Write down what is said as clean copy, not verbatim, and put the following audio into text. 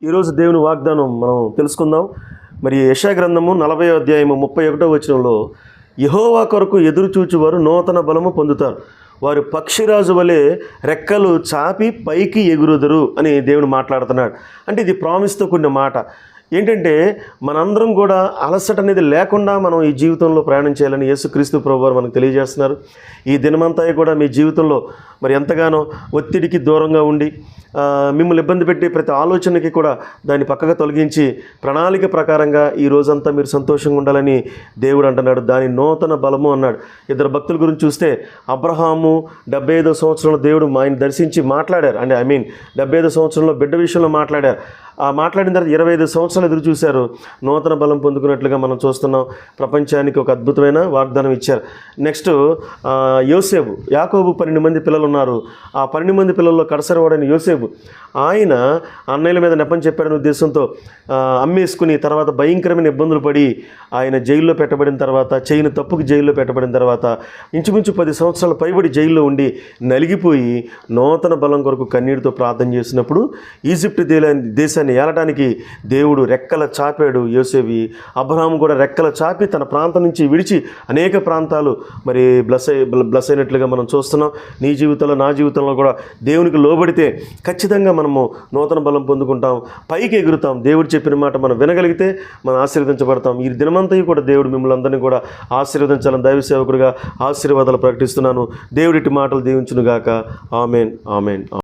ఈరోజు దేవుని వాగ్దానం మనం తెలుసుకుందాం. మరి యెషయా గ్రంథము 40వ అధ్యాయము 31వ వచనంలో, యెహోవా కొరకు ఎదురు చూచువారు నూతన బలము పొందుతారు, వారు పక్షిరాజు వలె రెక్కలు చాపి పైకి ఎగురుదురు అని దేవుడు మాట్లాడుతున్నాడు. అంటే ఇది ప్రామిస్తో కూడిన మాట. ఏంటంటే మనందరం కూడా అలసట అనేది లేకుండా మనం ఈ జీవితంలో ప్రయాణం చేయాలని యేసుక్రీస్తు ప్రభువారు మనకు తెలియజేస్తున్నారు. ఈ దినమంతా కూడా మీ జీవితంలో మరి ఎంతగానో ఒత్తిడికి దూరంగా ఉండి మిమ్మల్ని ఇబ్బంది పెట్టి ప్రతి ఆలోచనకి కూడా దాన్ని పక్కగా తొలగించి ప్రణాళిక ప్రకారంగా ఈ రోజంతా మీరు సంతోషంగా ఉండాలని దేవుడు అంటున్నాడు. దాని నూతన బలము అన్నాడు. ఇద్దరు భక్తుల గురించి చూస్తే, అబ్రహాము 75వ సంవత్సరంలో దేవుడు ఆయన దర్శించి మాట్లాడారు. అంటే 75వ సంవత్సరంలో బిడ్డ విషయంలో మాట్లాడారు. ఆ మాట్లాడిన తర్వాత 25 సంవత్సరాలు ఎదురు చూశారు, నూతన బలం పొందుకున్నట్లుగా మనం చూస్తున్నాం. ప్రపంచానికి ఒక అద్భుతమైన వాగ్దానం ఇచ్చారు. నెక్స్ట్ యోసేపు, యాకోబు 12 మంది పిల్లలు ఉన్నారు. ఆ 12 మంది పిల్లల్లో కడసరివాడైన యోసేపు, ఆయన అన్నయ్యల మీద నెపం చెప్పాడనే ఉద్దేశంతో అమ్మేసుకుని తర్వాత భయంకరమైన ఇబ్బందులు పడి ఆయన జైల్లో పెట్టబడిన తర్వాత, చేయని తప్పుకి జైల్లో పెట్టబడిన తర్వాత ఇంచుమించు 10 సంవత్సరాలు పైబడి జైల్లో ఉండి నలిగిపోయి నూతన బలం కొరకు కన్నీటితో ప్రార్థన చేసినప్పుడు ఈజిప్ట్ దేశాన్ని ఏలటానికి దేవుడు రెక్కల చాపాడు యోసేపు. అబ్రహాము కూడా రెక్కల చాపి తన ప్రాంతం నుంచి విడిచి అనేక ప్రాంతాలు మరి బ్లెస్ అయినట్లుగా మనం చూస్తున్నాం. నీ జీవితంలో నా జీవితంలో కూడా దేవునికి లోబడితే ఖచ్చితంగా మనము నూతన బలం పొందుకుంటాం, పైకి ఎగురుతాం. దేవుడు చెప్పిన మాట మనం వినగలిగితే మనం ఆశీర్వదించబడతాం. ఈ దినమంతా కూడా దేవుడు మిమ్మల్ని అందరినీ కూడా ఆశీర్వదించాలని దైవ సేవకుడిగా ఆశీర్వాదాలు ప్రకటిస్తున్నాను. దేవుడిటి మాటలు దీవించునుగాక. Amen, amen.